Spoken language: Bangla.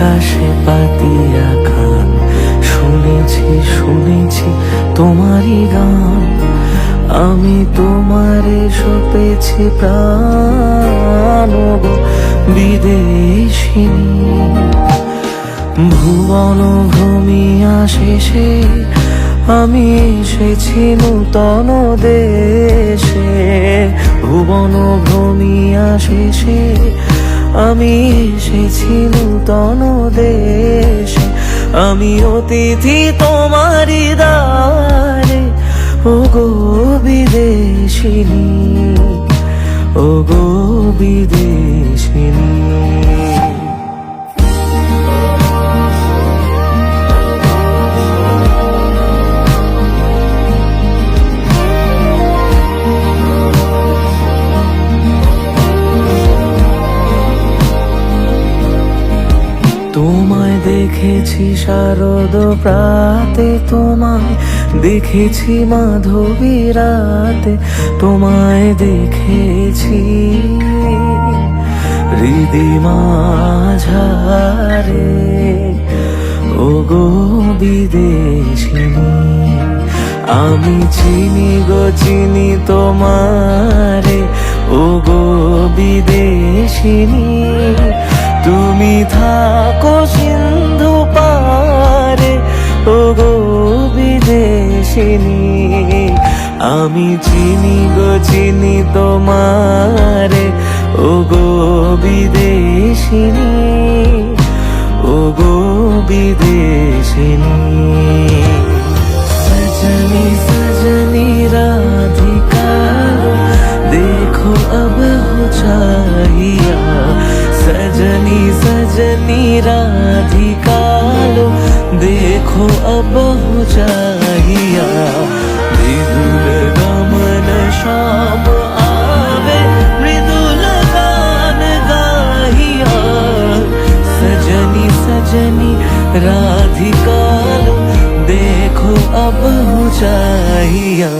আকাশে পাতিয়া খান, শুনেছি শুনেছি তোমারই গান। আমি তোমারে সপেছি প্রাণ গো বিদেশিনী। ভুবন ভূমিয়া শেষে আমি এসেছি নূতন দেশে। ভুবন ভূমিয়া শেষে আমি এসেছি নূতন দেশে। আমি অতিথি তোমারি দ্বারে, ও গো বিদেশিনী, ও গো বিদেশিনী। তোমায় দেখেছি শারদ প্রাতে, তোমায় দেখেছি মাধবী রাতে। তোমায় দেখেছি হৃদি মাঝারে, ও গো বিদেশিনী। আমি চিনি গো চিনি তোমারে, ও গো বিদেশিনী। তুমি থাকো সিন্ধু পারে, ও গো বিদেশিনী। আমি চিনি গো চিনি তোমারে, ও গো বিদেশিনী, ও গো বিদেশিনী। सजनी सजनी राधिका देखो अब हो चाहिया। सजनी सजनी राधिका लो देखो अब हो चाहिया। मृदुल गमन शाम आवे मृदुल गान गाहिया। सजनी सजनी राधिका लो देखो अब हो चाहिया।